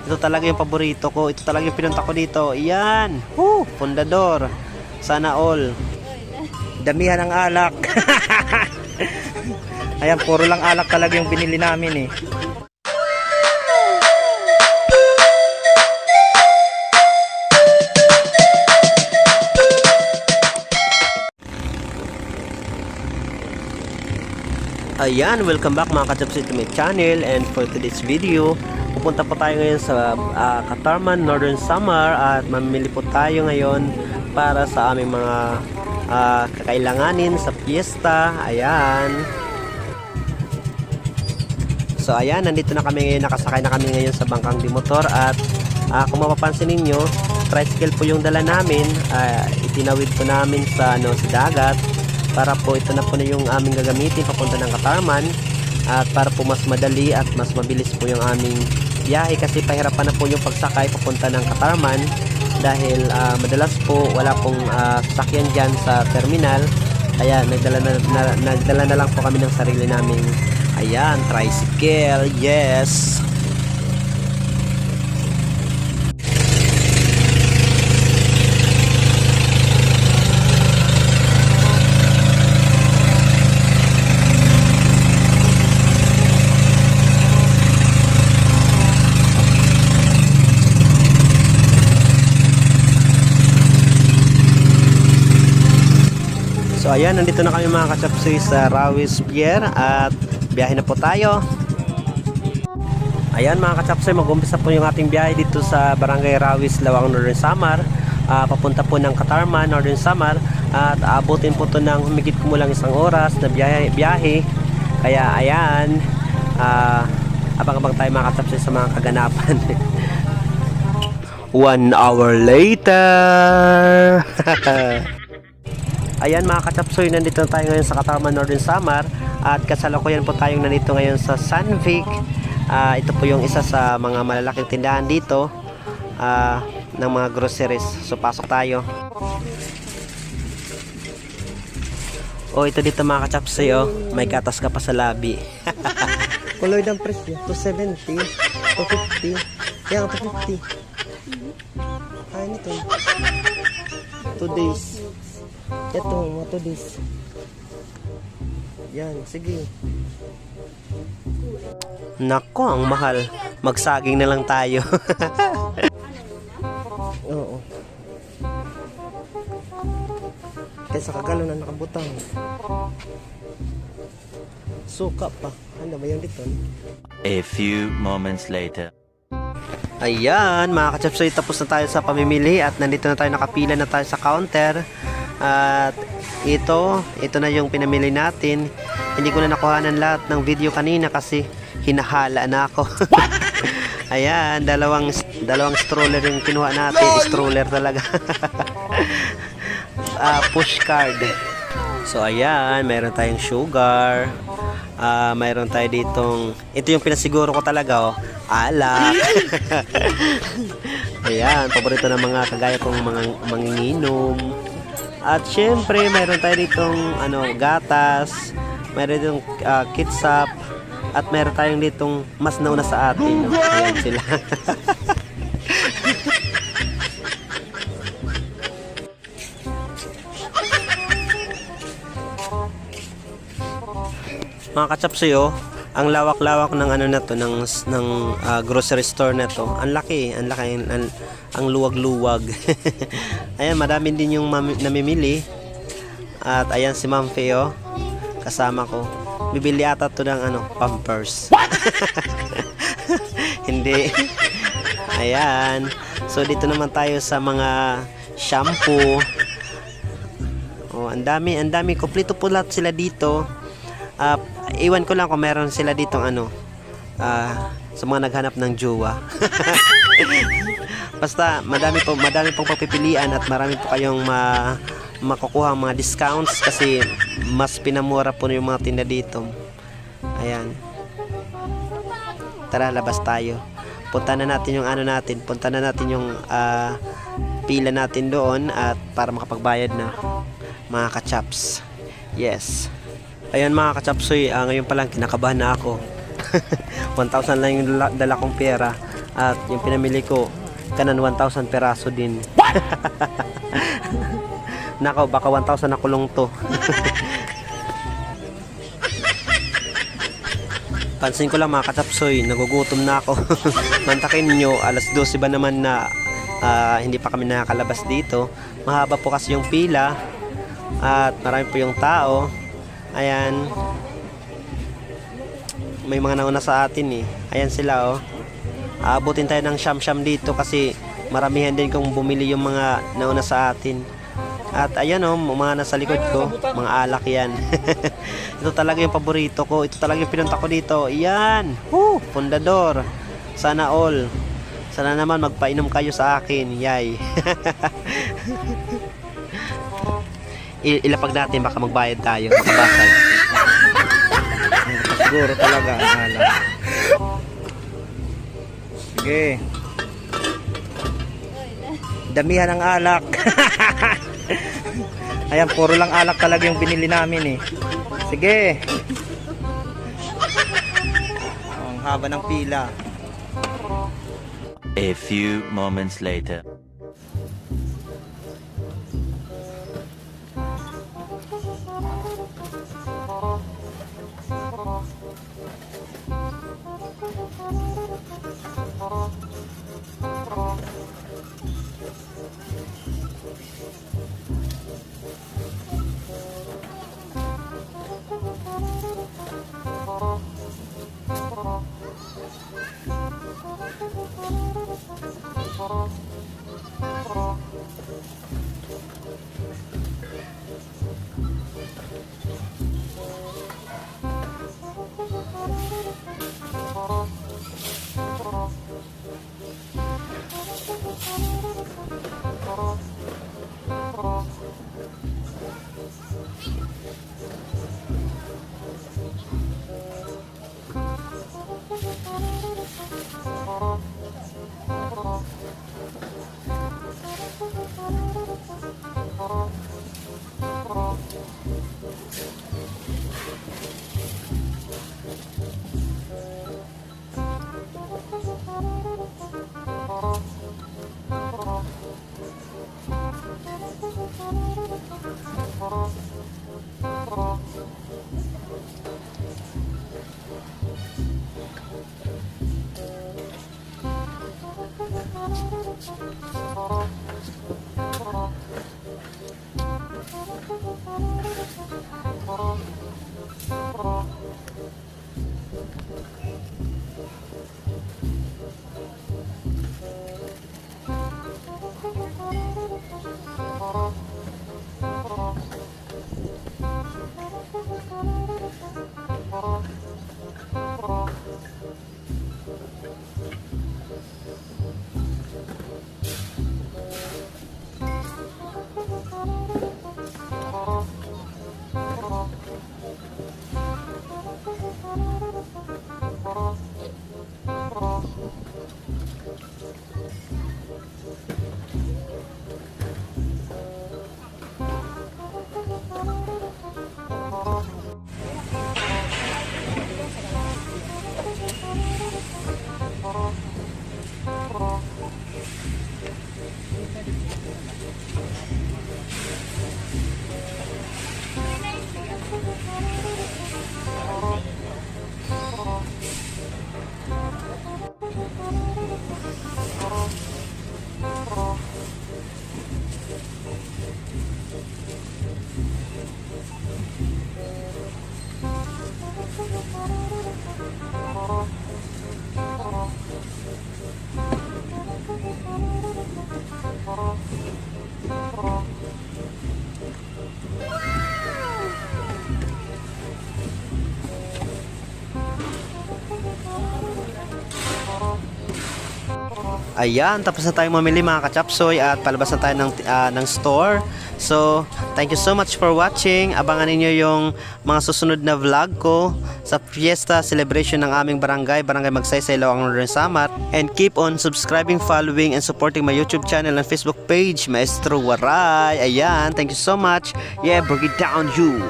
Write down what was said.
Ito talaga yung paborito ko. Ito talaga yung pinunta ko dito. Iyan. Fundador. Sana all. Damihan ng alak. Ayan, puro lang alak talaga yung binili namin eh. Ayan, welcome back mga ka-chaps to my channel, and for today's video, pupunta po tayo ngayon sa Katarman Northern Samar at mamili po tayo ngayon para sa aming mga kakailanganin sa piyesta. Ayan. So ayan, nandito na kami ngayon, nakasakay na kami ngayon sa bangkang dimotor at kung mapapansin ninyo, tricycle po yung dala namin. Itinawid po namin sa dagat para po ito na po na yung aming gagamitin papunta ng Katarman, at para po mas madali at mas mabilis po yung aming biyahe, kasi pahirapan na po yung pagsakay papunta ng Katarman dahil madalas po wala pong sasakyan dyan sa terminal, kaya nagdala na lang po kami ng sarili naming tricycle. Yes. So ayan, nandito na kami mga ka-chapsoy sa Rawis Pier at biyahe na po tayo. Ayan mga ka-chapsoy, mag-umpisa po yung ating biyahe dito sa Barangay Rawis, Lawang, Northern Samar, papunta po ng Katarman, Northern Samar, at aabutin po to ng humigit kumulang 1 oras na biyahe. Kaya ayan, abang-abang tayo mga ka-chapsoy sa mga kaganapan. 1 hour later. Ayan mga ka-chapsoy, nandito na tayo ngayon sa Katarman, Northern Samar, at kasalukuyan po tayong nandito ngayon sa Sunvic. Ito po yung isa sa mga malalaking tindahan dito ng mga groceries. So pasok tayo. Ito dito mga ka-chapsoy, may gatas ka pa sa labi. Kuloy ng presyo, 270, 250. Yan, 250. Ay, nito. 2 days. Ito, mga 2 days. Yan, sige. Nako, ang mahal. Magsaging na lang tayo. Oo. Kaysa kagalo na nakabutang. Suka pa. Ano ba yung dito? A few moments later. Ayan mga ka-chapsoy, tapos na tayo sa pamimili at nandito na tayo, nakapila na tayo sa counter. At ito na yung pinamili natin. Hindi ko na nakuhanan lahat ng video kanina kasi hinahala na ako. Ayan, dalawang stroller yung kinuha natin. Stroller talaga. Push card. So ayan, meron tayong sugar. Mayroon tayo ditong, ito yung pinasiguro ko talaga, alak. Ayan, paborito ng mga kagaya kong mga manginginom. At syempre mayroon tayo ditong gatas, mayroon ditong kitsap, at mayroon tayong ditong mas nauna sa atin, ayan sila. Mga ka-chapsoy, ang lawak-lawak ng na to, ng grocery store na to. Ang laki, ang luwag-luwag. Ayan, madami din yung namimili. At ayan si Ma'am Feo, kasama ko. Bibili ata to ng Pampers. Hindi. Ayan. So dito naman tayo sa mga shampoo. Ang dami, kompleto po lahat sila dito. Iwan ko lang kung meron sila ditong sa mga naghanap ng jowa. Basta madami pong pagpipilian at marami po kayong makukuha mga discounts kasi mas pinamura po yung mga tinda dito. Ayan. Tara, labas tayo. Punta na natin yung punta na natin yung pila natin doon at para makapagbayad na mga ka-chaps. Yes. Ayan mga ka-chapsoy, ngayon pa lang kinakabahan na ako. 1,000 lang yung dala kong pera. At yung pinamili ko, kanan 1,000 peraso din. Nako, baka 1,000 na kulong to. Pansin ko lang mga katapsoy, nagugutom na ako. Mantakin nyo, alas 12 ba naman na hindi pa kami nakakalabas dito. Mahaba po kasi yung pila at marami po yung tao. Ayan, may mga nauna sa atin eh. Ayan sila oh. Aabutin tayo ng siyam-siyam dito kasi maramihan din kung bumili yung mga nauna sa atin. At ayan oh, mga nasa likod ko, mga alak yan. Ito talaga yung paborito ko. Ito talaga yung pinunta ko dito. Yan, Pundador. Sana all. Sana naman magpainom kayo sa akin. Yay. Ilapag natin, baka magbayad tayo. Makabasag. Siguro talaga ang alak. Sige. Damihan ng alak. Ayan, puro lang alak talaga yung binili namin eh. Sige. Ang haba ng pila. A few moments later. Ayan, tapos na tayong mamili mga kachapsoy at palabas na tayo ng store. So, thank you so much for watching. Abangan niyo yung mga susunod na vlog ko sa fiesta celebration ng aming barangay Magsaysay, Lawang Northern Samar. And keep on subscribing, following, and supporting my YouTube channel and Facebook page, Maestro Waray. Ayan, thank you so much. Yeah, bring it down you.